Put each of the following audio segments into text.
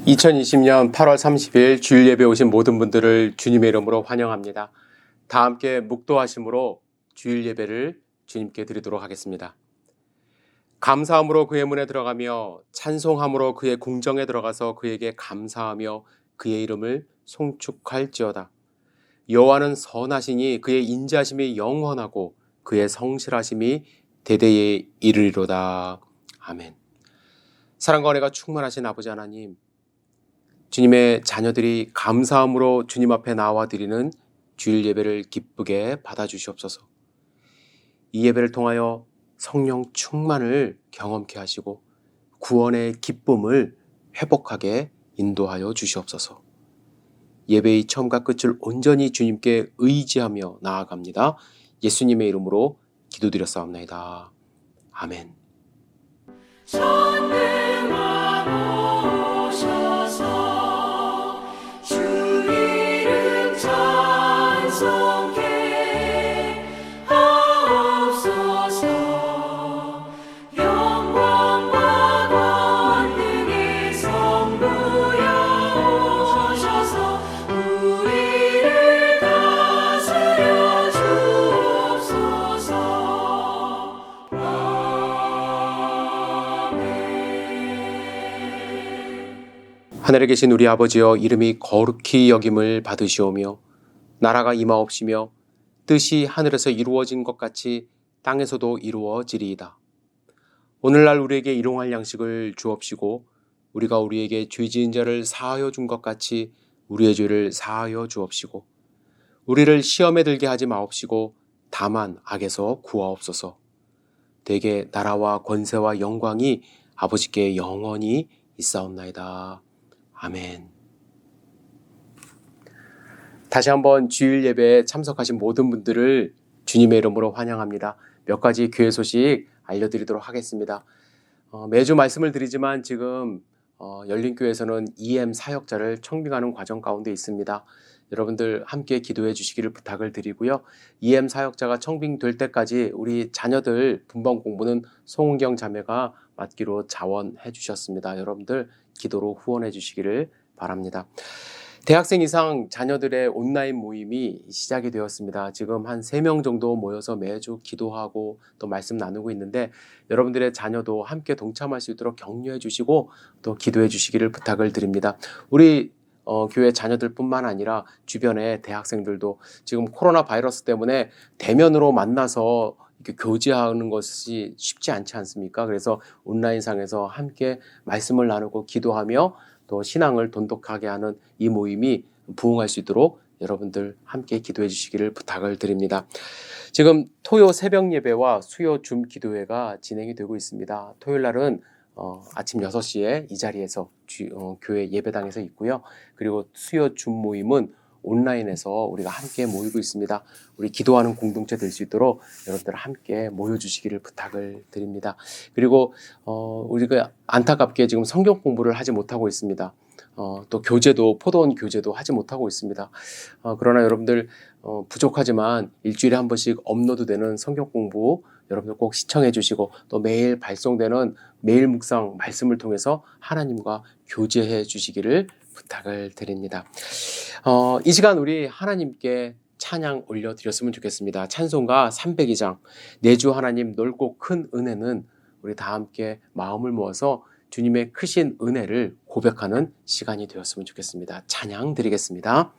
2020년 8월 30일 주일 예배 오신 모든 분들을 주님의 이름으로 환영합니다. 다 함께 묵도하심으로 주일 예배를 주님께 드리도록 하겠습니다. 감사함으로 그의 문에 들어가며 찬송함으로 그의 궁정에 들어가서 그에게 감사하며 그의 이름을 송축할지어다. 여호와는 선하시니 그의 인자하심이 영원하고 그의 성실하심이 대대에 이르리로다. 아멘. 사랑과 은혜가 충만하신 아버지 하나님, 주님의 자녀들이 감사함으로 주님 앞에 나와 드리는 주일 예배를 기쁘게 받아주시옵소서. 이 예배를 통하여 성령 충만을 경험케 하시고 구원의 기쁨을 회복하게 인도하여 주시옵소서. 예배의 처음과 끝을 온전히 주님께 의지하며 나아갑니다. 예수님의 이름으로 기도드렸사옵나이다. 아멘. 하늘에 계신 우리 아버지여, 이름이 거룩히 여김을 받으시오며 나라가 임하옵시며 뜻이 하늘에서 이루어진 것 같이 땅에서도 이루어지리이다. 오늘날 우리에게 일용할 양식을 주옵시고 우리가 우리에게 죄 지은 자를 사하여 준 것 같이 우리의 죄를 사하여 주옵시고 우리를 시험에 들게 하지 마옵시고 다만 악에서 구하옵소서. 대개 나라와 권세와 영광이 아버지께 영원히 있사옵나이다. 아멘. 다시 한번 주일 예배에 참석하신 모든 분들을 주님의 이름으로 환영합니다. 몇 가지 교회 소식 알려드리도록 하겠습니다. 매주 말씀을 드리지만 지금 열린교회에서는 EM 사역자를 청빙하는 과정 가운데 있습니다. 여러분들 함께 기도해 주시기를 부탁을 드리고요. EM 사역자가 청빙될 때까지 우리 자녀들 분번 공부는 송은경 자매가 맡기로 자원해 주셨습니다. 여러분들 기도로 후원해 주시기를 바랍니다. 대학생 이상 자녀들의 온라인 모임이 시작이 되었습니다. 지금 한 3명 정도 모여서 매주 기도하고 또 말씀 나누고 있는데 여러분들의 자녀도 함께 동참할 수 있도록 격려해 주시고 또 기도해 주시기를 부탁을 드립니다. 우리 교회 자녀들뿐만 아니라 주변의 대학생들도 지금 코로나 바이러스 때문에 대면으로 만나서 이렇게 교제하는 것이 쉽지 않지 않습니까? 그래서 온라인상에서 함께 말씀을 나누고 기도하며 또 신앙을 돈독하게 하는 이 모임이 부흥할 수 있도록 여러분들 함께 기도해 주시기를 부탁을 드립니다. 지금 토요 새벽 예배와 수요 줌 기도회가 진행이 되고 있습니다. 토요일 날은 아침 6시에 이 자리에서 교회 예배당에서 있고요. 그리고 수요 줌 모임은 온라인에서 우리가 함께 모이고 있습니다. 우리 기도하는 공동체 될 수 있도록 여러분들 함께 모여주시기를 부탁을 드립니다. 그리고 우리가 안타깝게 지금 성경 공부를 하지 못하고 있습니다. 또 교재도 포도원 교재도 하지 못하고 있습니다. 그러나 여러분들 부족하지만 일주일에 한 번씩 업로드되는 성경 공부 여러분들 꼭 시청해 주시고 또 매일 발송되는 매일 묵상 말씀을 통해서 하나님과 교제해 주시기를 부탁을 드립니다. 이 시간 우리 하나님께 찬양 올려드렸으면 좋겠습니다. 찬송가 302장 내 주 하나님 넓고 큰 은혜는 우리 다 함께 마음을 모아서 주님의 크신 은혜를 고백하는 시간이 되었으면 좋겠습니다. 찬양 드리겠습니다.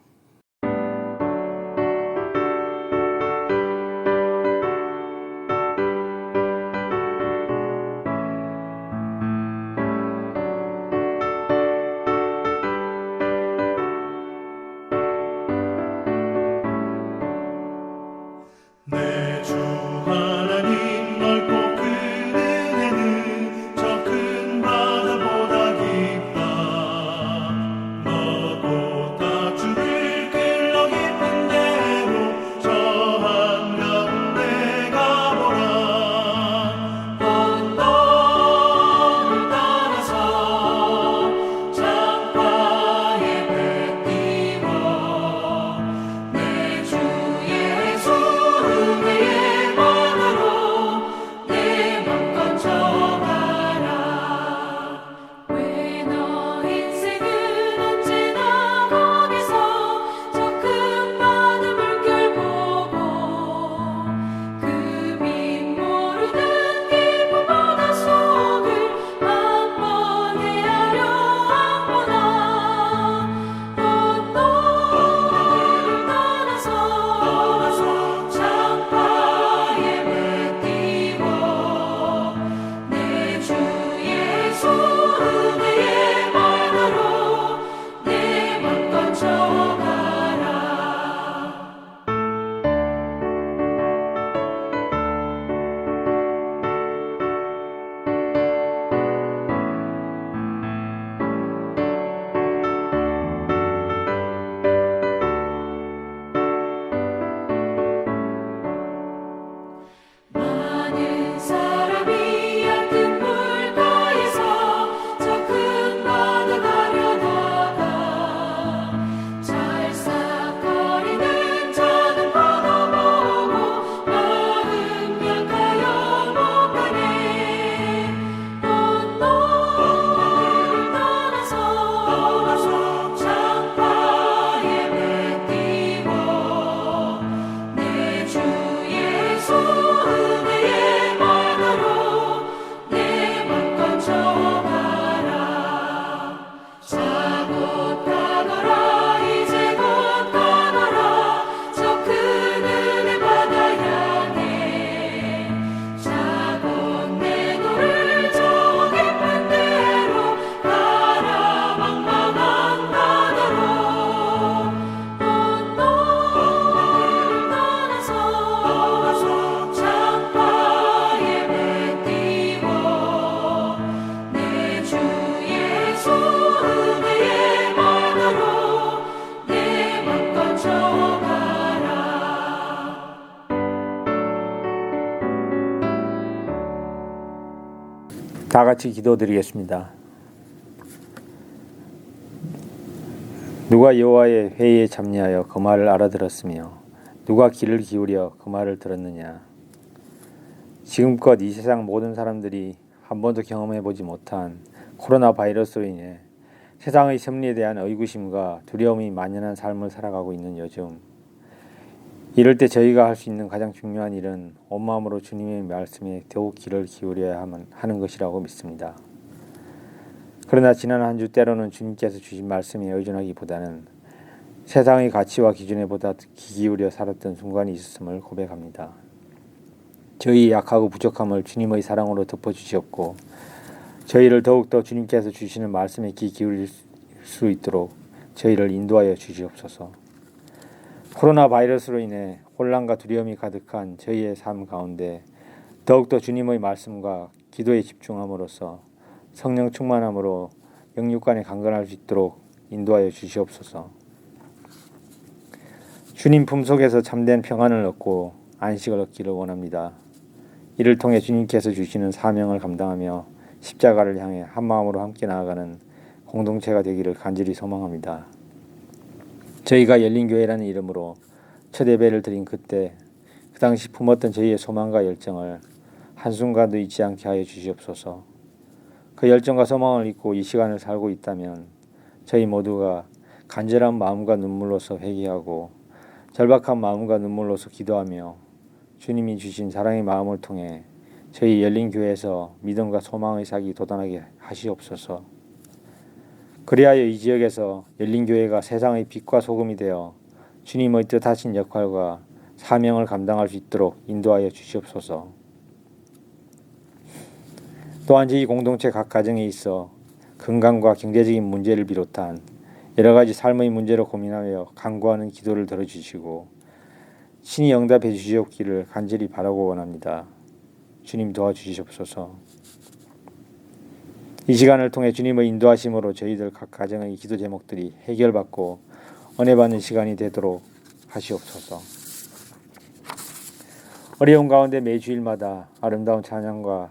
저 큰 바다보다 깊다. 너보다 주를 다 같이 기도드리겠습니다. 누가 여호와의 회의에 참여하여 그 말을 알아들었으며 누가 귀를 기울여 그 말을 들었느냐. 지금껏 이 세상 모든 사람들이 한 번도 경험해보지 못한 코로나 바이러스로 인해 세상의 섭리에 대한 의구심과 두려움이 만연한 삶을 살아가고 있는 요즘, 이럴 때 저희가 할 수 있는 가장 중요한 일은 온 마음으로 주님의 말씀에 더욱 귀를 기울여야 하는 것이라고 믿습니다. 그러나 지난 한 주 때로는 주님께서 주신 말씀에 의존하기보다는 세상의 가치와 기준에 보다 귀 기울여 살았던 순간이 있었음을 고백합니다. 저희의 약하고 부족함을 주님의 사랑으로 덮어주시옵고 저희를 더욱더 주님께서 주시는 말씀에 귀 기울일 수 있도록 저희를 인도하여 주시옵소서. 코로나 바이러스로 인해 혼란과 두려움이 가득한 저희의 삶 가운데 더욱더 주님의 말씀과 기도에 집중함으로써 성령 충만함으로 영육간에 강건할 수 있도록 인도하여 주시옵소서. 주님 품속에서 참된 평안을 얻고 안식을 얻기를 원합니다. 이를 통해 주님께서 주시는 사명을 감당하며 십자가를 향해 한마음으로 함께 나아가는 공동체가 되기를 간절히 소망합니다. 저희가 열린교회라는 이름으로 첫 예배를 드린 그때 그 당시 품었던 저희의 소망과 열정을 한순간도 잊지 않게 하여 주시옵소서. 그 열정과 소망을 잊고 이 시간을 살고 있다면 저희 모두가 간절한 마음과 눈물로서 회개하고 절박한 마음과 눈물로서 기도하며 주님이 주신 사랑의 마음을 통해 저희 열린교회에서 믿음과 소망의 삭이 돋아나게 하시옵소서. 그리하여 이 지역에서 열린교회가 세상의 빛과 소금이 되어 주님의 뜻하신 역할과 사명을 감당할 수 있도록 인도하여 주시옵소서. 또한 저희 공동체 각 가정에 있어 건강과 경제적인 문제를 비롯한 여러 가지 삶의 문제로 고민하며 간구하는 기도를 들어주시고 친히 응답해 주시옵기를 간절히 바라고 원합니다. 주님 도와주시옵소서. 이 시간을 통해 주님의 인도하심으로 저희들 각 가정의 기도 제목들이 해결받고 은혜받는 시간이 되도록 하시옵소서. 어려운 가운데 매주일마다 아름다운 찬양과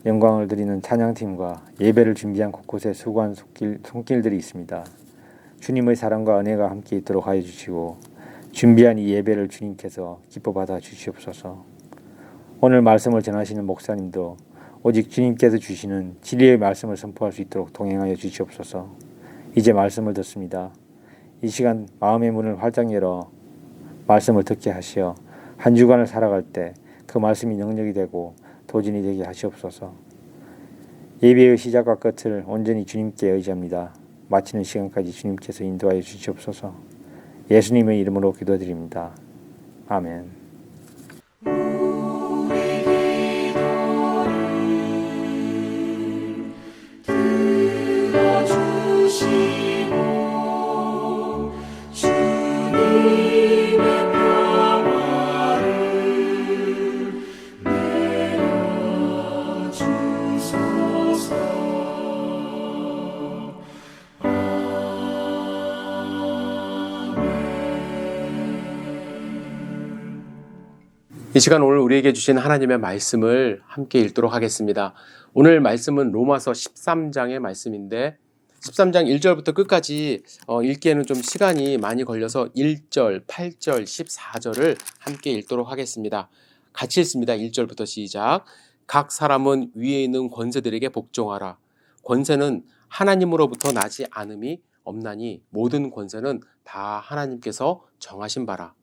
영광을 드리는 찬양팀과 예배를 준비한 곳곳에 수고한 손길들이 있습니다. 주님의 사랑과 은혜가 함께 있도록 하여 주시고 준비한 이 예배를 주님께서 기뻐 받아 주시옵소서. 오늘 말씀을 전하시는 목사님도 오직 주님께서 주시는 진리의 말씀을 선포할 수 있도록 동행하여 주시옵소서. 이제 말씀을 듣습니다. 이 시간 마음의 문을 활짝 열어 말씀을 듣게 하시어 한 주간을 살아갈 때 그 말씀이 능력이 되고 도전이 되게 하시옵소서. 예배의 시작과 끝을 온전히 주님께 의지합니다. 마치는 시간까지 주님께서 인도하여 주시옵소서. 예수님의 이름으로 기도드립니다. 아멘. 이 시간 오늘 우리에게 주신 하나님의 말씀을 함께 읽도록 하겠습니다. 오늘 말씀은 로마서 13장의 말씀인데 13장 1절부터 끝까지 읽기에는 좀 시간이 많이 걸려서 1절, 8절, 14절을 함께 읽도록 하겠습니다. 같이 읽습니다. 1절부터 시작. 각 사람은 위에 있는 권세들에게 복종하라. 권세는 하나님으로부터 나지 않음이 없나니 모든 권세는 다 하나님께서 정하신 바라.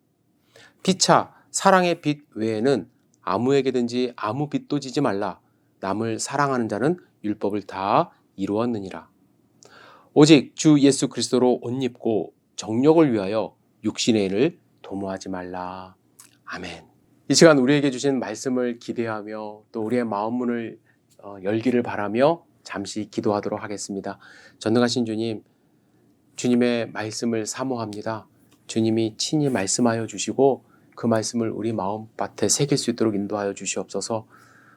피차 사랑의 빛 외에는 아무에게든지 아무 빚도 지지 말라. 남을 사랑하는 자는 율법을 다 이루었느니라. 오직 주 예수 그리스도로 옷 입고 정욕을 위하여 육신의 일을 도모하지 말라. 아멘. 이 시간 우리에게 주신 말씀을 기대하며 또 우리의 마음 문을 열기를 바라며 잠시 기도하도록 하겠습니다. 전능하신 주님, 주님의 말씀을 사모합니다. 주님이 친히 말씀하여 주시고 그 말씀을 우리 마음밭에 새길 수 있도록 인도하여 주시옵소서.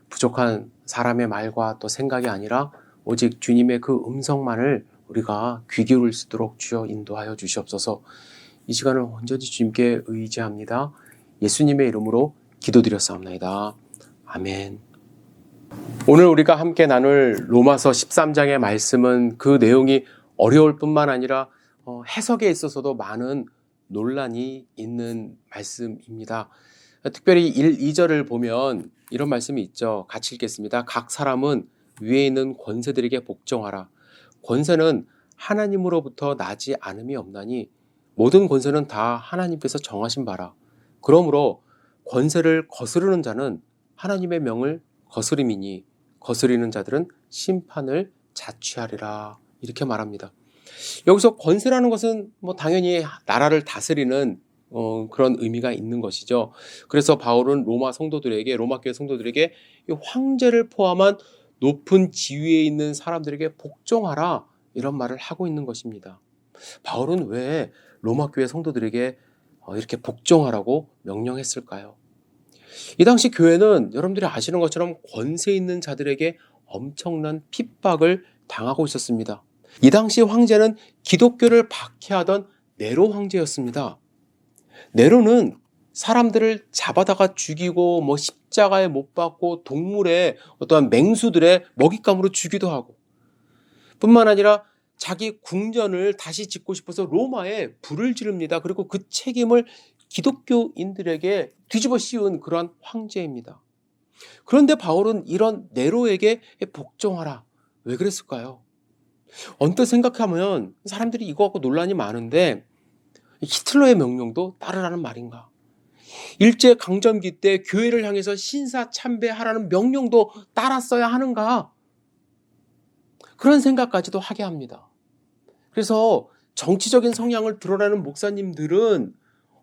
부족한 사람의 말과 또 생각이 아니라 오직 주님의 그 음성만을 우리가 귀 기울일 수 있도록 주여 인도하여 주시옵소서. 이 시간을 온전히 주님께 의지합니다. 예수님의 이름으로 기도드렸사옵나이다. 아멘. 오늘 우리가 함께 나눌 로마서 13장의 말씀은 그 내용이 어려울 뿐만 아니라 해석에 있어서도 많은 논란이 있는 말씀입니다. 특별히 1, 2절을 보면 이런 말씀이 있죠. 같이 읽겠습니다. 각 사람은 위에 있는 권세들에게 복종하라. 권세는 하나님으로부터 나지 않음이 없나니 모든 권세는 다 하나님께서 정하신 바라. 그러므로 권세를 거스르는 자는 하나님의 명을 거스림이니 거스리는 자들은 심판을 자취하리라. 이렇게 말합니다. 여기서 권세라는 것은 당연히 나라를 다스리는 그런 의미가 있는 것이죠. 그래서 바울은 로마 교회 성도들에게 이 황제를 포함한 높은 지위에 있는 사람들에게 복종하라 이런 말을 하고 있는 것입니다. 바울은 왜 로마 교회 성도들에게 이렇게 복종하라고 명령했을까요? 이 당시 교회는 여러분들이 아시는 것처럼 권세 있는 자들에게 엄청난 핍박을 당하고 있었습니다. 이 당시 황제는 기독교를 박해하던 네로 황제였습니다. 네로는 사람들을 잡아다가 죽이고 십자가에 못 박고 동물의 어떠한 맹수들의 먹잇감으로 주기도 하고 뿐만 아니라 자기 궁전을 다시 짓고 싶어서 로마에 불을 지릅니다. 그리고 그 책임을 기독교인들에게 뒤집어 씌운 그러한 황제입니다. 그런데 바울은 이런 네로에게 복종하라. 왜 그랬을까요? 언뜻 생각하면 사람들이 이거 갖고 논란이 많은데 히틀러의 명령도 따르라는 말인가? 일제강점기 때 교회를 향해서 신사참배하라는 명령도 따랐어야 하는가? 그런 생각까지도 하게 합니다. 그래서 정치적인 성향을 드러내는 목사님들은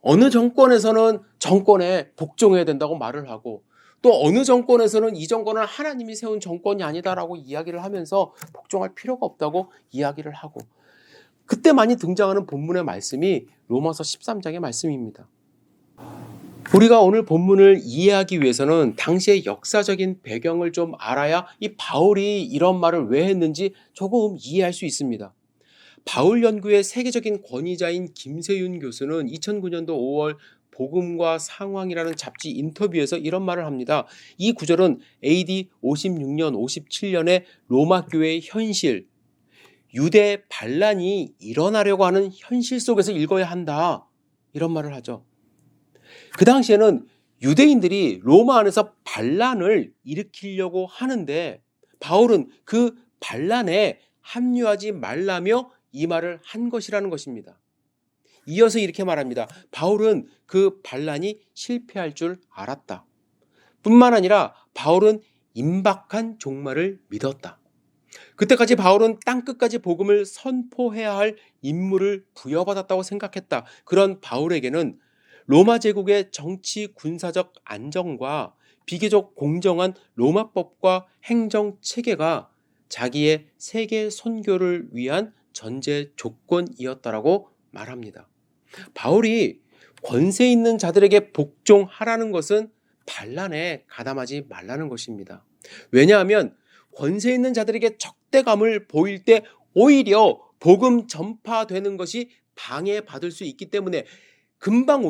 어느 정권에서는 정권에 복종해야 된다고 말을 하고 또 어느 정권에서는 이 정권은 하나님이 세운 정권이 아니다라고 이야기를 하면서 복종할 필요가 없다고 이야기를 하고 그때 많이 등장하는 본문의 말씀이 로마서 13장의 말씀입니다. 우리가 오늘 본문을 이해하기 위해서는 당시의 역사적인 배경을 좀 알아야 이 바울이 이런 말을 왜 했는지 조금 이해할 수 있습니다. 바울 연구의 세계적인 권위자인 김세윤 교수는 2009년도 5월 복음과 상황이라는 잡지 인터뷰에서 이런 말을 합니다. 이 구절은 AD 56년, 57년의 로마 교회의 현실, 유대 반란이 일어나려고 하는 현실 속에서 읽어야 한다. 이런 말을 하죠. 그 당시에는 유대인들이 로마 안에서 반란을 일으키려고 하는데 바울은 그 반란에 합류하지 말라며 이 말을 한 것이라는 것입니다. 이어서 이렇게 말합니다. 바울은 그 반란이 실패할 줄 알았다. 뿐만 아니라 바울은 임박한 종말을 믿었다. 그때까지 바울은 땅끝까지 복음을 선포해야 할 임무를 부여받았다고 생각했다. 그런 바울에게는 로마 제국의 정치 군사적 안정과 비교적 공정한 로마법과 행정 체계가 자기의 세계 선교를 위한 전제 조건이었다라고 말합니다. 바울이 권세 있는 자들에게 복종하라는 것은 반란에 가담하지 말라는 것입니다. 왜냐하면 권세 있는 자들에게 적대감을 보일 때 오히려 복음 전파되는 것이 방해받을 수 있기 때문에 금방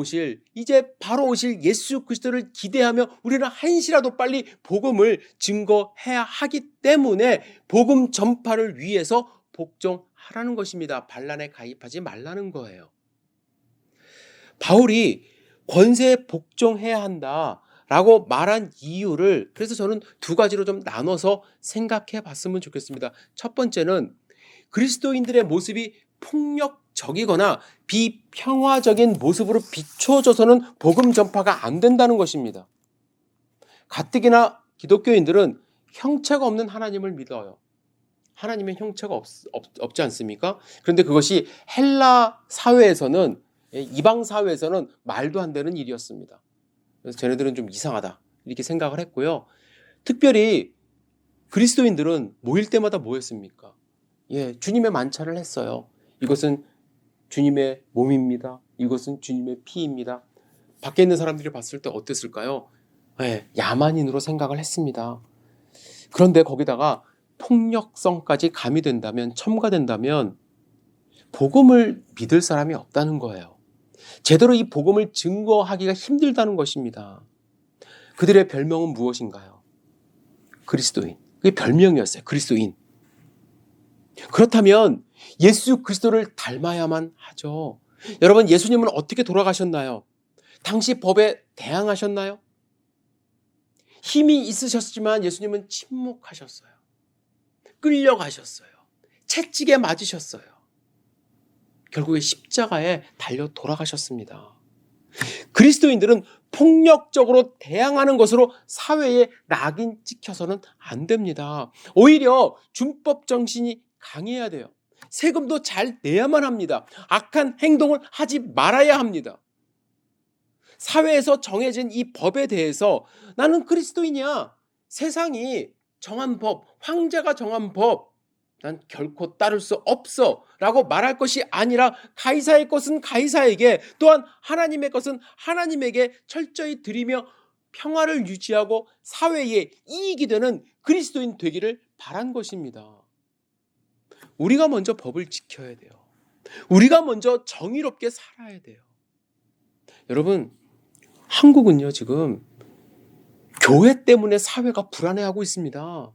이제 바로 오실 예수 그리스도를 기대하며 우리는 한시라도 빨리 복음을 증거해야 하기 때문에 복음 전파를 위해서 복종하라는 것입니다. 반란에 가입하지 말라는 거예요. 바울이 권세에 복종해야 한다라고 말한 이유를 그래서 저는 두 가지로 좀 나눠서 생각해 봤으면 좋겠습니다. 첫 번째는 그리스도인들의 모습이 폭력적이거나 비평화적인 모습으로 비춰져서는 복음 전파가 안 된다는 것입니다. 가뜩이나 기독교인들은 형체가 없는 하나님을 믿어요. 하나님의 형체가 없지 않습니까? 그런데 그것이 헬라 사회에서는 이방 사회에서는 말도 안 되는 일이었습니다. 그래서 쟤네들은 좀 이상하다 이렇게 생각을 했고요. 특별히 그리스도인들은 모일 때마다 뭐 했습니까? 주님의 만찬을 했어요. 이것은 주님의 몸입니다. 이것은 주님의 피입니다. 밖에 있는 사람들이 봤을 때 어땠을까요? 야만인으로 생각을 했습니다. 그런데 거기다가 폭력성까지 가미된다면 첨가된다면 복음을 믿을 사람이 없다는 거예요. 제대로 이 복음을 증거하기가 힘들다는 것입니다. 그들의 별명은 무엇인가요? 그리스도인. 그게 별명이었어요. 그리스도인. 그렇다면 예수 그리스도를 닮아야만 하죠. 여러분, 예수님은 어떻게 돌아가셨나요? 당시 법에 대항하셨나요? 힘이 있으셨지만 예수님은 침묵하셨어요. 끌려가셨어요. 채찍에 맞으셨어요. 결국에 십자가에 달려 돌아가셨습니다. 그리스도인들은 폭력적으로 대항하는 것으로 사회에 낙인 찍혀서는 안 됩니다. 오히려 준법 정신이 강해야 돼요. 세금도 잘 내야만 합니다. 악한 행동을 하지 말아야 합니다. 사회에서 정해진 이 법에 대해서 나는 그리스도인이야. 세상이 정한 법, 황제가 정한 법, 난 결코 따를 수 없어 라고 말할 것이 아니라 가이사의 것은 가이사에게, 또한 하나님의 것은 하나님에게 철저히 드리며 평화를 유지하고 사회에 이익이 되는 그리스도인 되기를 바란 것입니다. 우리가 먼저 법을 지켜야 돼요. 우리가 먼저 정의롭게 살아야 돼요. 여러분, 한국은요, 지금 교회 때문에 사회가 불안해하고 있습니다.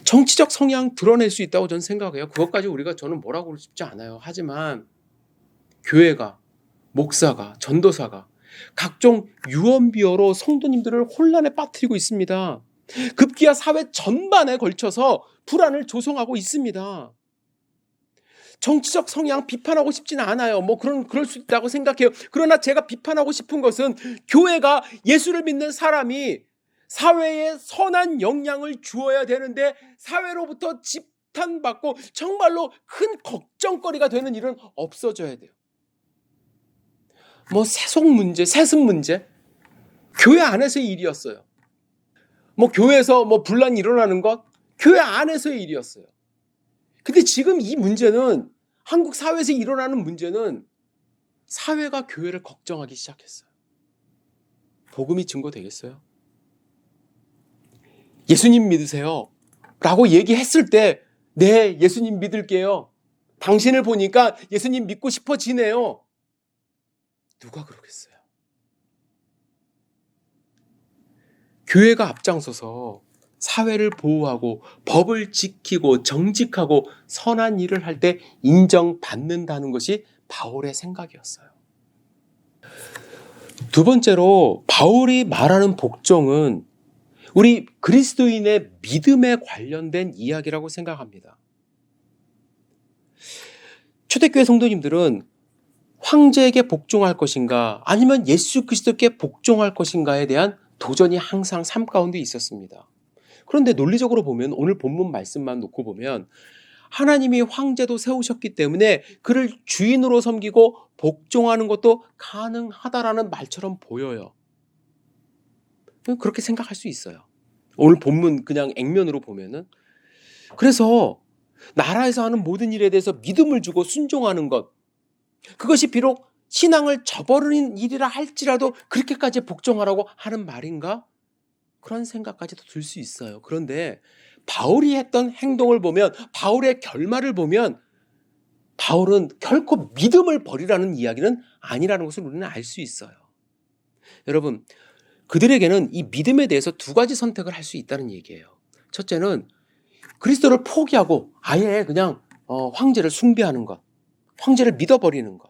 정치적 성향 드러낼 수 있다고 저는 생각해요. 그것까지 저는 뭐라고 그러고 싶지 않아요. 하지만 교회가, 목사가, 전도사가 각종 유언비어로 성도님들을 혼란에 빠뜨리고 있습니다. 급기야 사회 전반에 걸쳐서 불안을 조성하고 있습니다. 정치적 성향 비판하고 싶지는 않아요. 그럴 수 있다고 생각해요. 그러나 제가 비판하고 싶은 것은 교회가, 예수를 믿는 사람이 사회에 선한 영향을 주어야 되는데 사회로부터 집탄받고 정말로 큰 걱정거리가 되는 일은 없어져야 돼요. 세속 문제, 세습 문제, 교회 안에서의 일이었어요. 교회에서 분란이 일어나는 것, 교회 안에서의 일이었어요. 근데 지금 이 문제는, 한국 사회에서 일어나는 문제는 사회가 교회를 걱정하기 시작했어요. 복음이 증거되겠어요? 예수님 믿으세요? 라고 얘기했을 때, 네, 예수님 믿을게요. 당신을 보니까 예수님 믿고 싶어지네요. 누가 그러겠어요? 교회가 앞장서서 사회를 보호하고 법을 지키고 정직하고 선한 일을 할 때 인정받는다는 것이 바울의 생각이었어요. 두 번째로, 바울이 말하는 복종은 우리 그리스도인의 믿음에 관련된 이야기라고 생각합니다. 초대교회 성도님들은 황제에게 복종할 것인가 아니면 예수 그리스도께 복종할 것인가에 대한 도전이 항상 삶 가운데 있었습니다. 그런데 논리적으로 보면, 오늘 본문 말씀만 놓고 보면 하나님이 황제도 세우셨기 때문에 그를 주인으로 섬기고 복종하는 것도 가능하다라는 말처럼 보여요. 그렇게 생각할 수 있어요. 오늘 본문 그냥 액면으로 보면은. 그래서 나라에서 하는 모든 일에 대해서 믿음을 주고 순종하는 것, 그것이 비록 신앙을 저버리는 일이라 할지라도 그렇게까지 복종하라고 하는 말인가? 그런 생각까지도 들 수 있어요. 그런데 바울이 했던 행동을 보면, 바울의 결말을 보면, 바울은 결코 믿음을 버리라는 이야기는 아니라는 것을 우리는 알 수 있어요. 여러분, 그들에게는 이 믿음에 대해서 두 가지 선택을 할 수 있다는 얘기예요. 첫째는 그리스도를 포기하고 아예 그냥 황제를 숭배하는 것, 황제를 믿어버리는 것.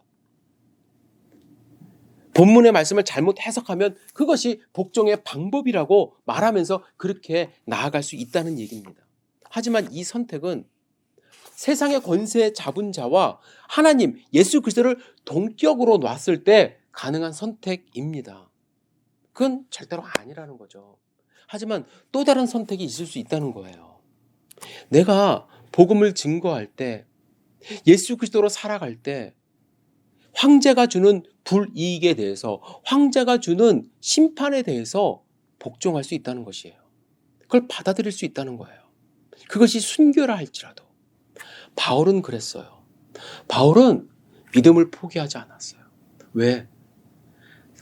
본문의 말씀을 잘못 해석하면 그것이 복종의 방법이라고 말하면서 그렇게 나아갈 수 있다는 얘기입니다. 하지만 이 선택은 세상의 권세 잡은 자와 하나님, 예수 그리스도를 동격으로 놨을 때 가능한 선택입니다. 그건 절대로 아니라는 거죠. 하지만 또 다른 선택이 있을 수 있다는 거예요. 내가 복음을 증거할 때, 예수 그리스도로 살아갈 때 황제가 주는 불이익에 대해서, 황제가 주는 심판에 대해서 복종할 수 있다는 것이에요. 그걸 받아들일 수 있다는 거예요. 그것이 순교라 할지라도. 바울은 그랬어요. 바울은 믿음을 포기하지 않았어요. 왜?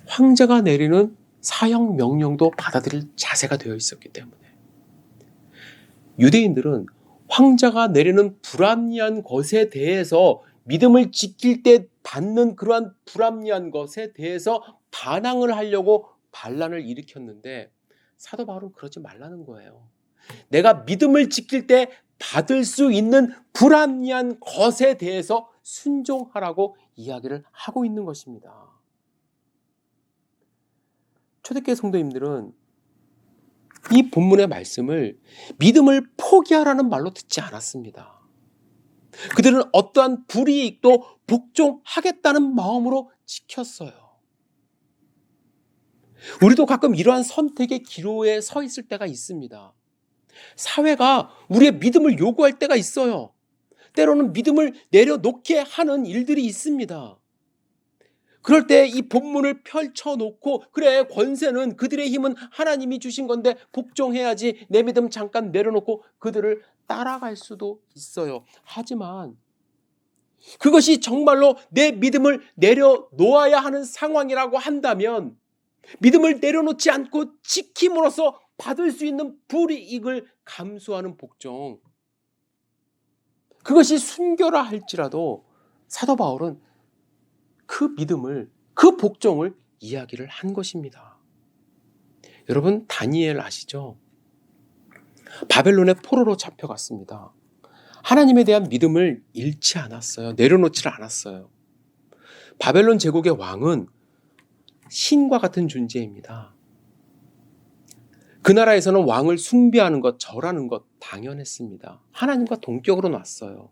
황제가 내리는 사형 명령도 받아들일 자세가 되어 있었기 때문에. 유대인들은 황제가 내리는 불합리한 것에 대해서, 믿음을 지킬 때 받는 그러한 불합리한 것에 대해서 반항을 하려고 반란을 일으켰는데, 사도 바울은 그러지 말라는 거예요. 내가 믿음을 지킬 때 받을 수 있는 불합리한 것에 대해서 순종하라고 이야기를 하고 있는 것입니다. 초대교회 성도님들은 이 본문의 말씀을 믿음을 포기하라는 말로 듣지 않았습니다. 그들은 어떠한 불이익도 복종하겠다는 마음으로 지켰어요. 우리도 가끔 이러한 선택의 기로에 서 있을 때가 있습니다. 사회가 우리의 믿음을 요구할 때가 있어요. 때로는 믿음을 내려놓게 하는 일들이 있습니다. 그럴 때 이 본문을 펼쳐놓고 그래 권세는 그들의 힘은 하나님이 주신 건데 복종해야지 내 믿음 잠깐 내려놓고 그들을 따라갈 수도 있어요. 하지만 그것이 정말로 내 믿음을 내려놓아야 하는 상황이라고 한다면 믿음을 내려놓지 않고 지킴으로써 받을 수 있는 불이익을 감수하는 복종, 그것이 순교라 할지라도 사도 바울은 그 믿음을, 그 복종을 이야기를 한 것입니다. 여러분, 다니엘 아시죠? 바벨론의 포로로 잡혀갔습니다. 하나님에 대한 믿음을 잃지 않았어요. 내려놓지를 않았어요. 바벨론 제국의 왕은 신과 같은 존재입니다. 그 나라에서는 왕을 숭배하는 것, 절하는 것 당연했습니다. 하나님과 동격으로 놨어요.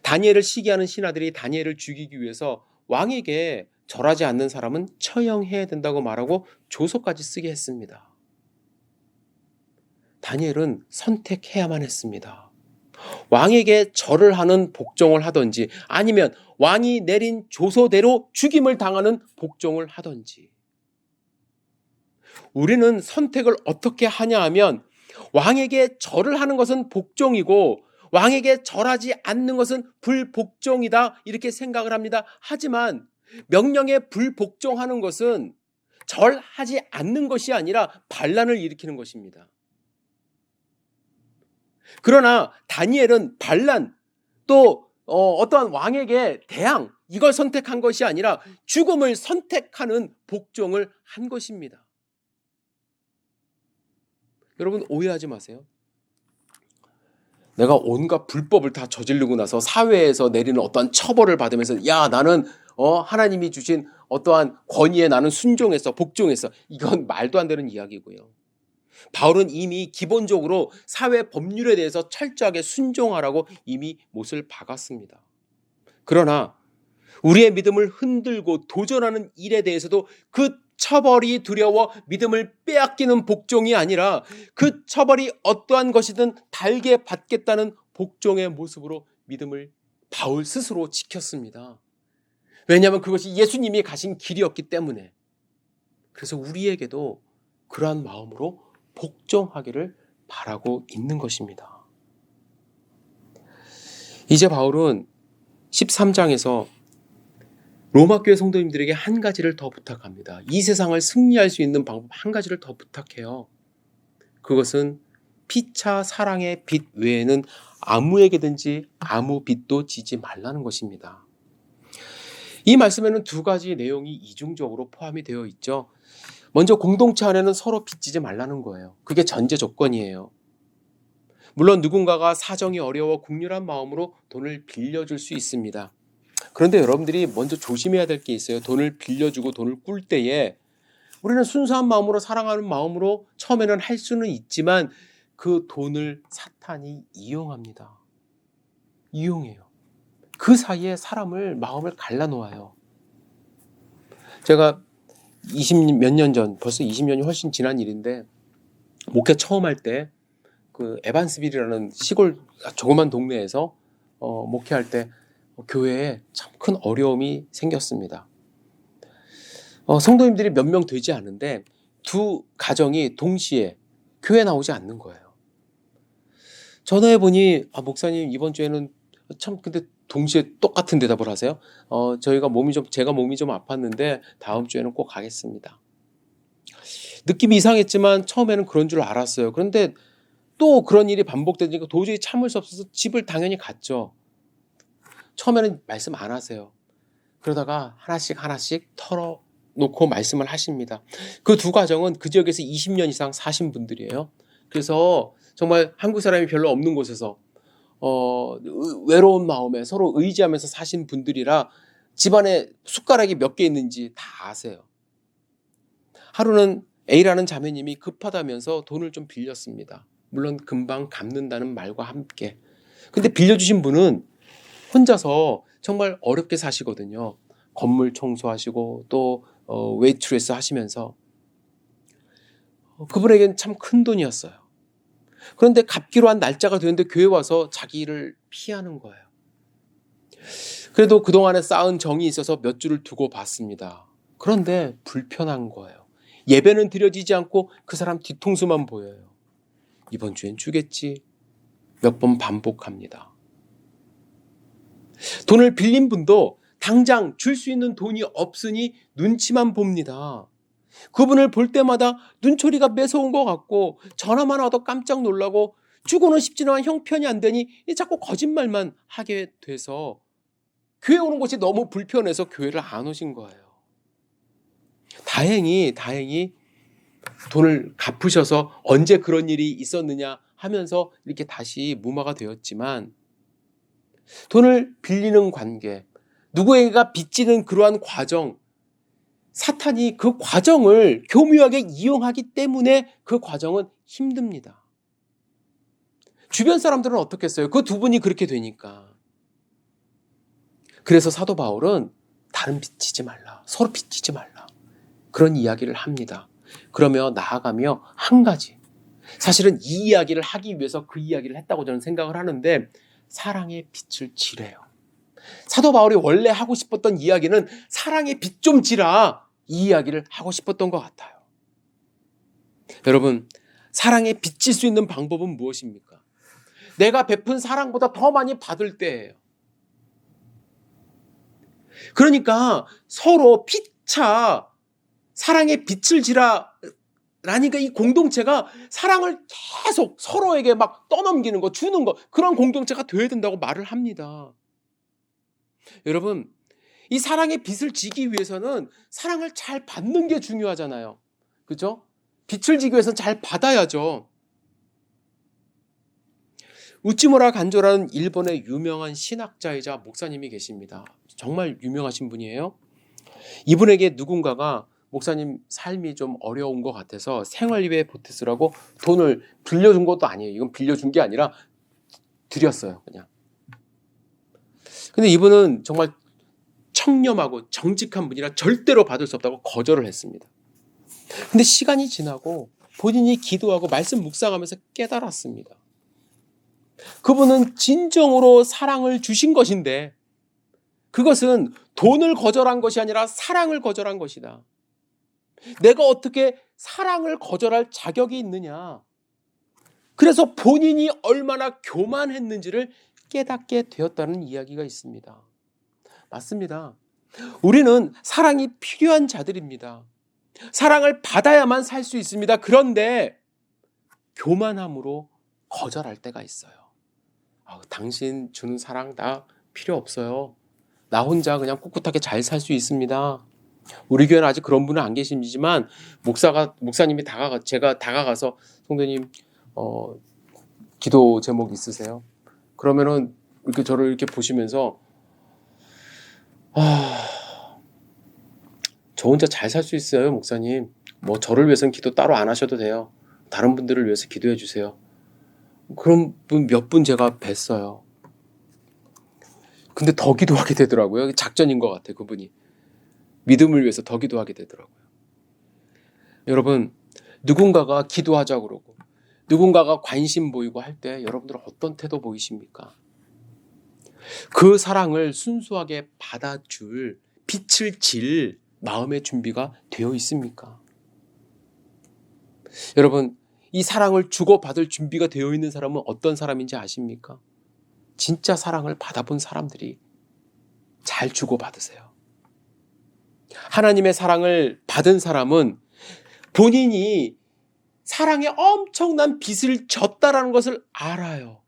다니엘을 시기하는 신하들이 다니엘을 죽이기 위해서 왕에게 절하지 않는 사람은 처형해야 된다고 말하고 조서까지 쓰게 했습니다. 다니엘은 선택해야만 했습니다. 왕에게 절을 하는 복종을 하든지 아니면 왕이 내린 조서대로 죽임을 당하는 복종을 하든지. 우리는 선택을 어떻게 하냐 하면 왕에게 절을 하는 것은 복종이고 왕에게 절하지 않는 것은 불복종이다 이렇게 생각을 합니다. 하지만 명령에 불복종하는 것은 절하지 않는 것이 아니라 반란을 일으키는 것입니다. 그러나 다니엘은 반란 또 어떠한 왕에게 대항 이걸 선택한 것이 아니라 죽음을 선택하는 복종을 한 것입니다. 여러분 오해하지 마세요. 내가 온갖 불법을 다 저지르고 나서 사회에서 내리는 어떠한 처벌을 받으면서 야 나는 하나님이 주신 어떠한 권위에 나는 순종했어 복종했어, 이건 말도 안 되는 이야기고요. 바울은 이미 기본적으로 사회 법률에 대해서 철저하게 순종하라고 이미 못을 박았습니다. 그러나 우리의 믿음을 흔들고 도전하는 일에 대해서도 그 처벌이 두려워 믿음을 빼앗기는 복종이 아니라 그 처벌이 어떠한 것이든 달게 받겠다는 복종의 모습으로 믿음을 바울 스스로 지켰습니다. 왜냐하면 그것이 예수님이 가신 길이었기 때문에. 그래서 우리에게도 그러한 마음으로 복종하기를 바라고 있는 것입니다. 이제 바울은 13장에서 로마교회 성도님들에게 한 가지를 더 부탁합니다. 이 세상을 승리할 수 있는 방법 한 가지를 더 부탁해요. 그것은 피차 사랑의 빚 외에는 아무에게든지 아무 빚도 지지 말라는 것입니다. 이 말씀에는 두 가지 내용이 이중적으로 포함이 되어 있죠. 먼저 공동체 안에는 서로 빚지지 말라는 거예요. 그게 전제 조건이에요. 물론 누군가가 사정이 어려워 국률한 마음으로 돈을 빌려줄 수 있습니다. 그런데 여러분들이 먼저 조심해야 될 게 있어요. 돈을 빌려주고 돈을 꿀 때에 우리는 순수한 마음으로 사랑하는 마음으로 처음에는 할 수는 있지만 그 돈을 사탄이 이용합니다. 이용해요. 그 사이에 사람을 마음을 갈라놓아요. 제가 20 몇 년 전, 벌써 20년이 훨씬 지난 일인데 목회 처음 할 때 그 에반스빌이라는 시골 조그만 동네에서 목회할 때 교회에 참 큰 어려움이 생겼습니다. 성도님들이 몇 명 되지 않은데 두 가정이 동시에 교회에 나오지 않는 거예요. 전화해 보니 목사님 이번 주에는 참 근데 동시에 똑같은 대답을 하세요. 제가 몸이 좀 아팠는데 다음 주에는 꼭 가겠습니다. 느낌이 이상했지만 처음에는 그런 줄 알았어요. 그런데 또 그런 일이 반복되니까 도저히 참을 수 없어서 집을 당연히 갔죠. 처음에는 말씀 안 하세요. 그러다가 하나씩 털어 놓고 말씀을 하십니다. 그 두 가정은 그 지역에서 20년 이상 사신 분들이에요. 그래서 정말 한국 사람이 별로 없는 곳에서 외로운 마음에 서로 의지하면서 사신 분들이라 집안에 숟가락이 몇 개 있는지 다 아세요. 하루는 A라는 자매님이 급하다면서 돈을 좀 빌렸습니다. 물론 금방 갚는다는 말과 함께. 근데 빌려주신 분은 혼자서 정말 어렵게 사시거든요. 건물 청소하시고 또 웨이트레스 하시면서 그분에겐 참 큰 돈이었어요. 그런데 갚기로 한 날짜가 되는데 교회 와서 자기를 피하는 거예요. 그래도 그동안에 쌓은 정이 있어서 몇 주를 두고 봤습니다. 그런데 불편한 거예요. 예배는 드려지지 않고 그 사람 뒤통수만 보여요. 이번 주엔 주겠지. 몇 번 반복합니다. 돈을 빌린 분도 당장 줄 수 있는 돈이 없으니 눈치만 봅니다. 그분을 볼 때마다 눈초리가 매서운 것 같고 전화만 와도 깜짝 놀라고 주고는 싶지만 형편이 안 되니 자꾸 거짓말만 하게 돼서 교회 오는 곳이 너무 불편해서 교회를 안 오신 거예요. 다행히 돈을 갚으셔서 언제 그런 일이 있었느냐 하면서 이렇게 다시 무마가 되었지만 돈을 빌리는 관계, 누구에게가 빚지는 그러한 과정, 사탄이 그 과정을 교묘하게 이용하기 때문에 그 과정은 힘듭니다. 주변 사람들은 어떻겠어요? 그 두 분이 그렇게 되니까. 그래서 사도 바울은 다른 빚지지 말라, 서로 빚지지 말라, 그런 이야기를 합니다. 그러며 나아가며 한 가지, 사실은 이 이야기를 하기 위해서 그 이야기를 했다고 저는 생각을 하는데 사랑의 빚을 지래요. 사도 바울이 원래 하고 싶었던 이야기는 사랑의 빚 좀 지라, 이 이야기를 하고 싶었던 것 같아요. 여러분, 사랑에 빚질 수 있는 방법은 무엇입니까? 내가 베푼 사랑보다 더 많이 받을 때예요. 그러니까 서로 피차 사랑의 빚을 지라 라니까 이 공동체가 사랑을 계속 서로에게 막 떠넘기는 거, 주는 거, 그런 공동체가 되어야 된다고 말을 합니다. 여러분, 이 사랑의 빚을 지기 위해서는 사랑을 잘 받는 게 중요하잖아요. 그죠? 빚을 지기 위해서는 잘 받아야죠. 우찌무라 간조라는 일본의 유명한 신학자이자 목사님이 계십니다. 정말 유명하신 분이에요. 이분에게 누군가가 목사님 삶이 좀 어려운 것 같아서 생활비에 보태쓰라고 돈을 빌려준 것도 아니에요. 이건 빌려준 게 아니라 드렸어요, 그냥. 근데 이분은 정말 청렴하고 정직한 분이라 절대로 받을 수 없다고 거절을 했습니다. 근데 시간이 지나고 본인이 기도하고 말씀 묵상하면서 깨달았습니다. 그분은 진정으로 사랑을 주신 것인데 그것은 돈을 거절한 것이 아니라 사랑을 거절한 것이다. 내가 어떻게 사랑을 거절할 자격이 있느냐. 그래서 본인이 얼마나 교만했는지를 깨닫게 되었다는 이야기가 있습니다. 맞습니다. 우리는 사랑이 필요한 자들입니다. 사랑을 받아야만 살 수 있습니다. 그런데 교만함으로 거절할 때가 있어요. 당신 주는 사랑 나 필요 없어요. 나 혼자 그냥 꿋꿋하게 잘 살 수 있습니다. 우리 교회는 아직 그런 분은 안 계시지만 목사님이 제가 다가가서 성도님 기도 제목 있으세요? 그러면은 이렇게 저를 이렇게 보시면서 저 혼자 잘 살 수 있어요, 목사님. 뭐 저를 위해서는 기도 따로 안 하셔도 돼요. 다른 분들을 위해서 기도해 주세요. 그런 분 몇 분 제가 뵀어요. 근데 더 기도하게 되더라고요. 작전인 것 같아요, 그분이. 믿음을 위해서 더 기도하게 되더라고요. 여러분, 누군가가 기도하자고 그러고 누군가가 관심 보이고 할 때 여러분들은 어떤 태도 보이십니까? 그 사랑을 순수하게 받아줄, 빛을 질 마음의 준비가 되어 있습니까? 여러분, 이 사랑을 주고받을 준비가 되어 있는 사람은 어떤 사람인지 아십니까? 진짜 사랑을 받아본 사람들이 잘 주고받으세요. 하나님의 사랑을 받은 사람은 본인이 사랑에 엄청난 빚을 졌다라는 것을 알아요.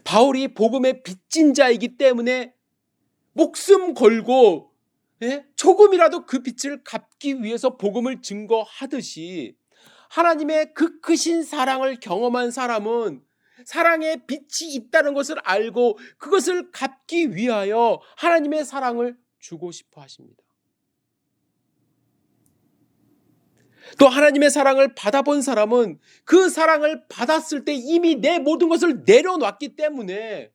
바울이 복음의 빚진 자이기 때문에 목숨 걸고 예? 조금이라도 그 빛을 갚기 위해서 복음을 증거하듯이 하나님의 그 크신 사랑을 경험한 사람은 사랑의 빛이 있다는 것을 알고 그것을 갚기 위하여 하나님의 사랑을 주고 싶어 하십니다. 또 하나님의 사랑을 받아본 사람은 그 사랑을 받았을 때 이미 내 모든 것을 내려놨기 때문에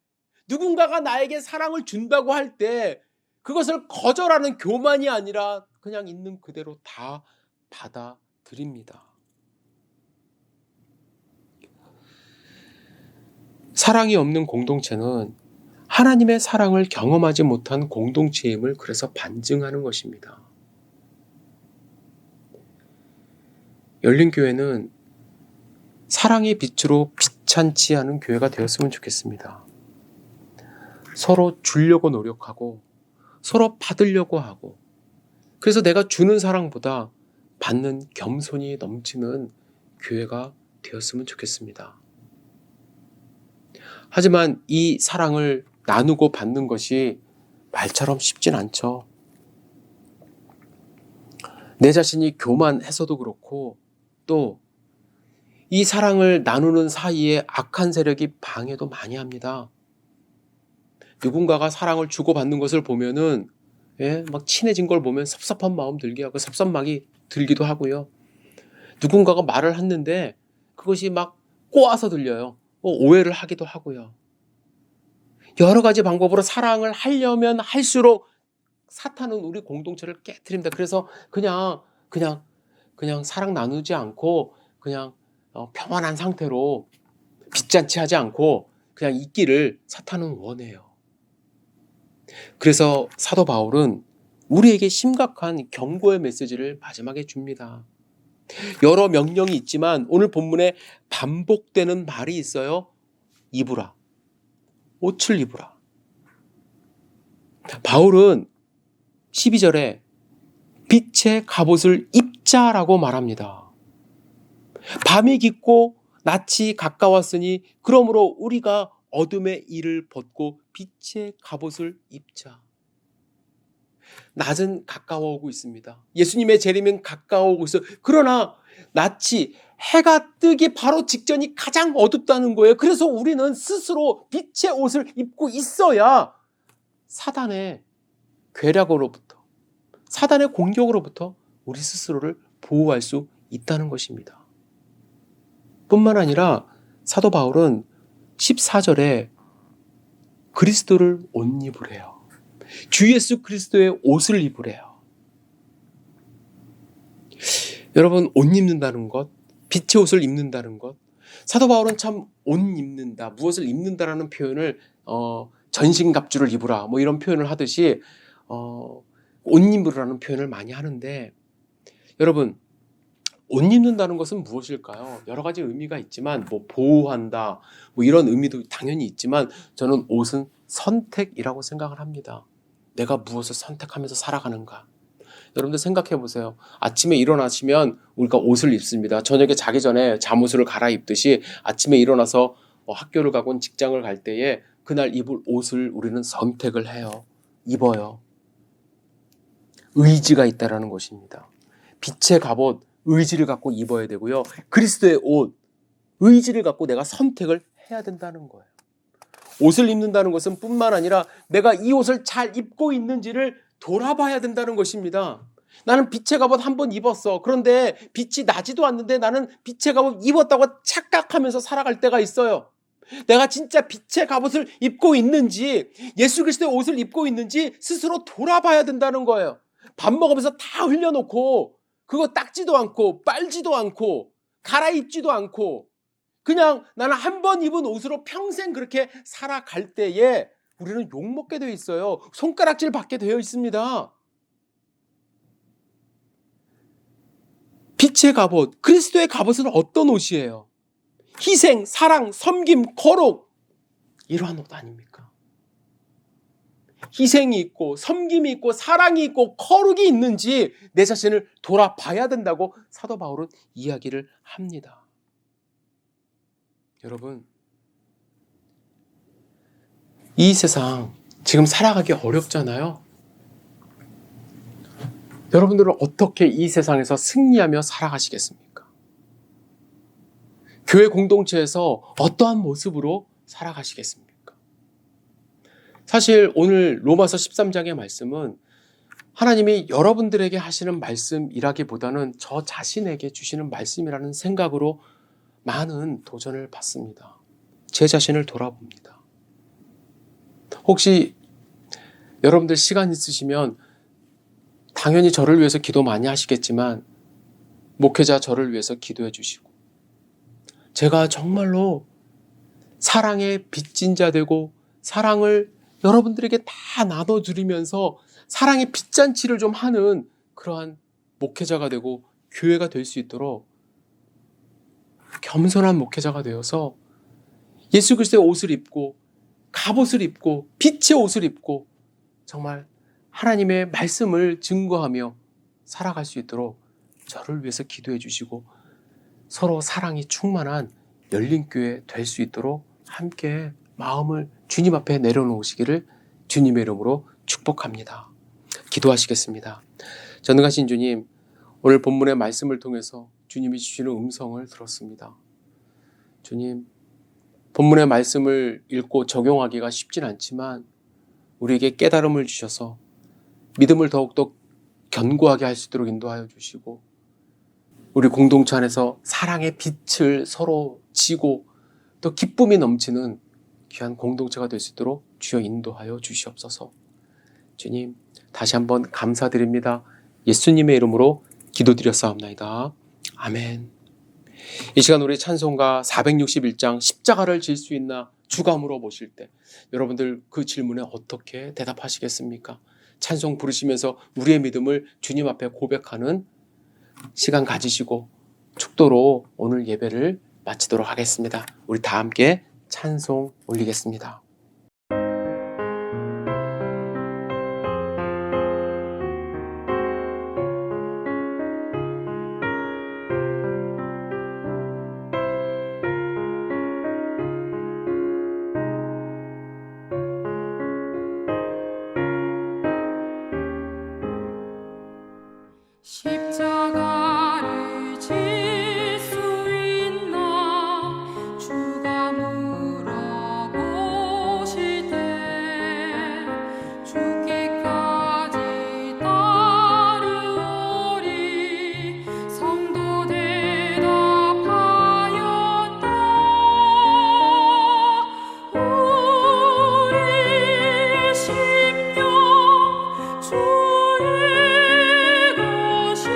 누군가가 나에게 사랑을 준다고 할 때 그것을 거절하는 교만이 아니라 그냥 있는 그대로 다 받아들입니다. 사랑이 없는 공동체는 하나님의 사랑을 경험하지 못한 공동체임을 그래서 반증하는 것입니다. 열린교회는 사랑의 빛으로 빛찬치 않은 교회가 되었으면 좋겠습니다. 서로 주려고 노력하고 서로 받으려고 하고 그래서 내가 주는 사랑보다 받는 겸손이 넘치는 교회가 되었으면 좋겠습니다. 하지만 이 사랑을 나누고 받는 것이 말처럼 쉽진 않죠. 내 자신이 교만해서도 그렇고 또 이 사랑을 나누는 사이에 악한 세력이 방해도 많이 합니다. 누군가가 사랑을 주고받는 것을 보면은 막 친해진 걸 보면 섭섭한 마음 들게 하고 섭섭함이 들기도 하고요. 누군가가 말을 했는데 그것이 막 꼬아서 들려요. 오해를 하기도 하고요. 여러 가지 방법으로 사랑을 하려면 할수록 사탄은 우리 공동체를 깨트립니다. 그래서 그냥 사랑 나누지 않고 그냥 평안한 상태로 빚잔치 하지 않고 그냥 있기를 사탄은 원해요. 그래서 사도 바울은 우리에게 심각한 경고의 메시지를 마지막에 줍니다. 여러 명령이 있지만 오늘 본문에 반복되는 말이 있어요. 입으라. 옷을 입으라. 바울은 12절에 빛의 갑옷을 입자라고 말합니다. 밤이 깊고 낯이 가까웠으니 그러므로 우리가 어둠의 일을 벗고 빛의 갑옷을 입자. 낮은 가까워오고 있습니다. 예수님의 재림은 가까워오고 있어요. 그러나 낯이 해가 뜨기 바로 직전이 가장 어둡다는 거예요. 그래서 우리는 스스로 빛의 옷을 입고 있어야 사단의 괴략으로부터 사단의 공격으로부터 우리 스스로를 보호할 수 있다는 것입니다. 뿐만 아니라 사도 바울은 14절에 그리스도를 옷 입으래요. 주 예수 그리스도의 옷을 입으래요. 여러분, 옷 입는다는 것, 빛의 옷을 입는다는 것, 사도 바울은 참 옷 입는다, 무엇을 입는다라는 표현을 전신갑주를 입으라 뭐 이런 표현을 하듯이 옷 입으라는 표현을 많이 하는데 여러분, 옷 입는다는 것은 무엇일까요? 여러 가지 의미가 있지만 뭐 보호한다 뭐 이런 의미도 당연히 있지만 저는 옷은 선택이라고 생각을 합니다. 내가 무엇을 선택하면서 살아가는가. 여러분들 생각해 보세요. 아침에 일어나시면 우리가 옷을 입습니다. 저녁에 자기 전에 잠옷을 갈아입듯이 아침에 일어나서 학교를 가건 직장을 갈 때에 그날 입을 옷을 우리는 선택을 해요. 입어요. 의지가 있다라는 것입니다. 빛의 갑옷, 의지를 갖고 입어야 되고요. 그리스도의 옷, 의지를 갖고 내가 선택을 해야 된다는 거예요. 옷을 입는다는 것은 뿐만 아니라 내가 이 옷을 잘 입고 있는지를 돌아봐야 된다는 것입니다. 나는 빛의 갑옷 한번 입었어. 그런데 빛이 나지도 않는데 나는 빛의 갑옷 입었다고 착각하면서 살아갈 때가 있어요. 내가 진짜 빛의 갑옷을 입고 있는지 예수 그리스도의 옷을 입고 있는지 스스로 돌아봐야 된다는 거예요. 밥 먹으면서 다 흘려놓고 그거 닦지도 않고 빨지도 않고 갈아입지도 않고 그냥 나는 한 번 입은 옷으로 평생 그렇게 살아갈 때에 우리는 욕먹게 되어 있어요. 손가락질 받게 되어 있습니다. 빛의 갑옷, 그리스도의 갑옷은 어떤 옷이에요? 희생, 사랑, 섬김, 거룩 이러한 옷 아닙니까? 희생이 있고 섬김이 있고 사랑이 있고 거룩이 있는지 내 자신을 돌아봐야 된다고 사도 바울은 이야기를 합니다. 여러분, 이 세상 지금 살아가기 어렵잖아요. 여러분들은 어떻게 이 세상에서 승리하며 살아가시겠습니까? 교회 공동체에서 어떠한 모습으로 살아가시겠습니까? 사실 오늘 로마서 13장의 말씀은 하나님이 여러분들에게 하시는 말씀이라기보다는 저 자신에게 주시는 말씀이라는 생각으로 많은 도전을 받습니다. 제 자신을 돌아봅니다. 혹시 여러분들 시간 있으시면 당연히 저를 위해서 기도 많이 하시겠지만 목회자 저를 위해서 기도해 주시고 제가 정말로 사랑의 빚진 자 되고 사랑을 여러분들에게 다 나눠드리면서 사랑의 빚잔치를 좀 하는 그러한 목회자가 되고 교회가 될 수 있도록 겸손한 목회자가 되어서 예수 그리스도의 옷을 입고 갑옷을 입고 빛의 옷을 입고 정말 하나님의 말씀을 증거하며 살아갈 수 있도록 저를 위해서 기도해 주시고 서로 사랑이 충만한 열린 교회 될 수 있도록 함께 마음을 주님 앞에 내려놓으시기를 주님의 이름으로 축복합니다. 기도하시겠습니다. 전능하신 주님, 오늘 본문의 말씀을 통해서 주님이 주시는 음성을 들었습니다. 주님, 본문의 말씀을 읽고 적용하기가 쉽진 않지만 우리에게 깨달음을 주셔서 믿음을 더욱더 견고하게 할 수 있도록 인도하여 주시고 우리 공동체 안에서 사랑의 빛을 서로 지고 또 기쁨이 넘치는 귀한 공동체가 될 수 있도록 주여 인도하여 주시옵소서. 주님, 다시 한번 감사드립니다. 예수님의 이름으로 기도드렸사옵나이다. 아멘. 이 시간 우리 찬송가 461장 십자가를 질 수 있나 주가 물어보실 때 여러분들 그 질문에 어떻게 대답하시겠습니까? 찬송 부르시면서 우리의 믿음을 주님 앞에 고백하는 시간 가지시고 축도로 오늘 예배를 마치도록 하겠습니다. 우리 다 함께 찬송 올리겠습니다. 십자가를 질 수 있나 주가 물어보실 때 죽기까지 따르오리 성도 대답하였다. 우리의 심령 주의 것이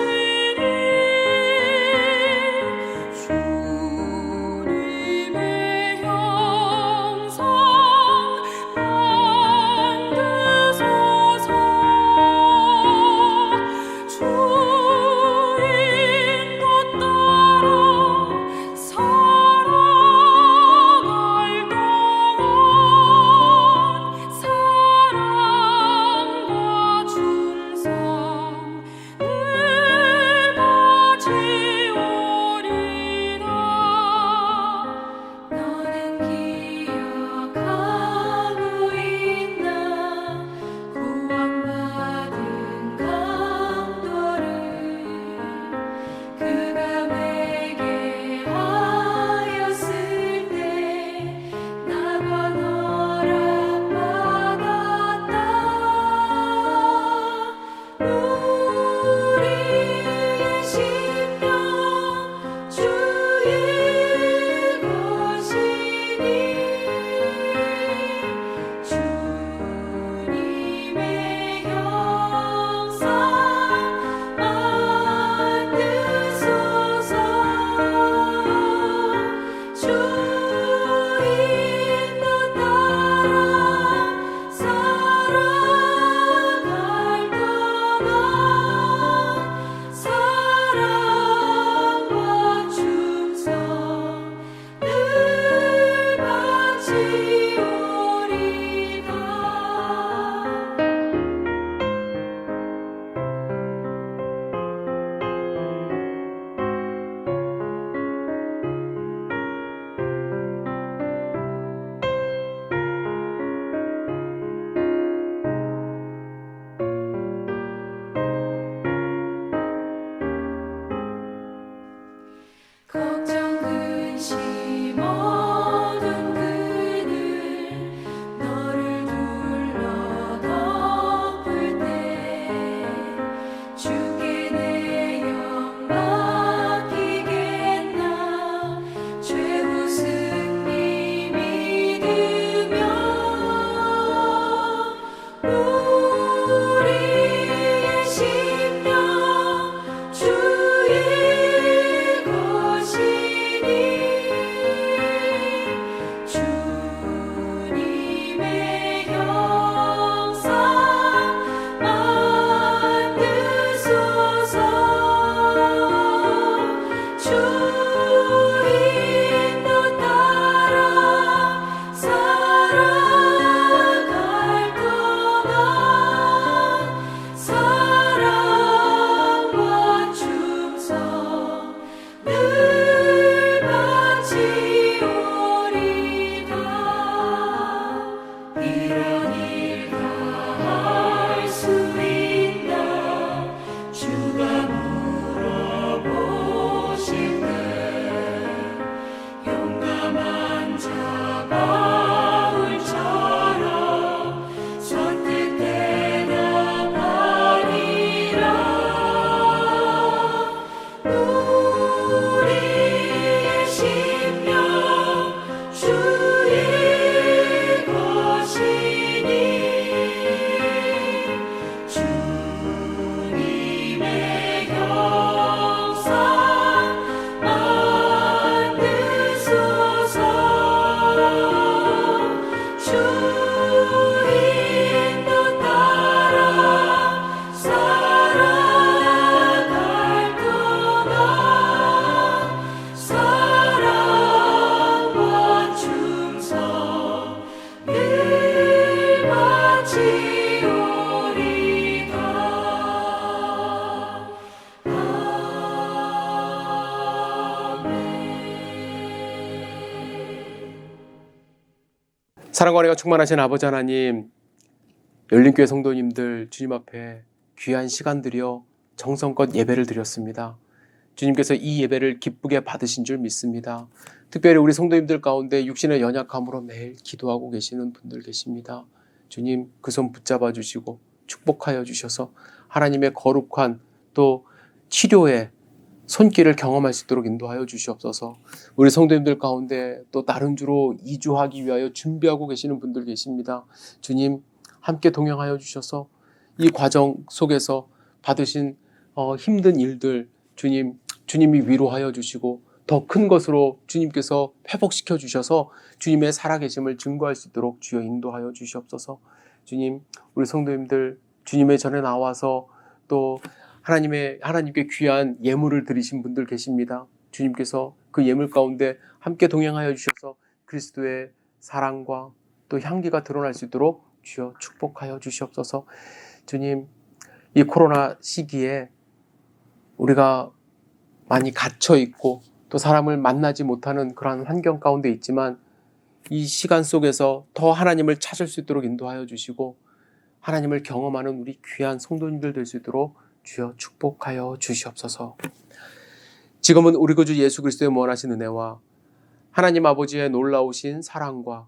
사랑과 은혜가 충만하신 아버지 하나님, 열린교회 성도님들 주님 앞에 귀한 시간 들여 정성껏 예배를 드렸습니다. 주님께서 이 예배를 기쁘게 받으신 줄 믿습니다. 특별히 우리 성도님들 가운데 육신의 연약함으로 매일 기도하고 계시는 분들 계십니다. 주님 그 손 붙잡아 주시고 축복하여 주셔서 하나님의 거룩한 또 치료의 손길을 경험할 수 있도록 인도하여 주시옵소서. 우리 성도님들 가운데 또 다른 주로 이주하기 위하여 준비하고 계시는 분들 계십니다. 주님 함께 동행하여 주셔서 이 과정 속에서 받으신 힘든 일들 주님이 위로하여 주시고 더 큰 것으로 주님께서 회복시켜 주셔서 주님의 살아계심을 증거할 수 있도록 주여 인도하여 주시옵소서. 주님 우리 성도님들 주님의 전에 나와서 또 하나님께 귀한 예물을 드리신 분들 계십니다. 주님께서 그 예물 가운데 함께 동행하여 주셔서 그리스도의 사랑과 또 향기가 드러날 수 있도록 주여 축복하여 주시옵소서. 주님 이 코로나 시기에 우리가 많이 갇혀 있고 또 사람을 만나지 못하는 그러한 환경 가운데 있지만 이 시간 속에서 더 하나님을 찾을 수 있도록 인도하여 주시고 하나님을 경험하는 우리 귀한 성도님들 될 수 있도록 주여 축복하여 주시옵소서. 지금은 우리 구주 예수 그리스도의 무한하신 은혜와 하나님 아버지의 놀라우신 사랑과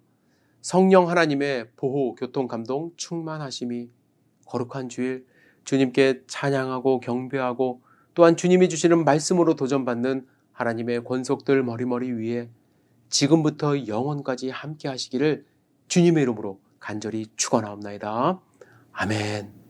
성령 하나님의 보호, 교통, 감동, 충만하심이 거룩한 주일 주님께 찬양하고 경배하고 또한 주님이 주시는 말씀으로 도전받는 하나님의 권속들 머리머리 위에 지금부터 영원까지 함께 하시기를 주님의 이름으로 간절히 축원하옵나이다. 아멘.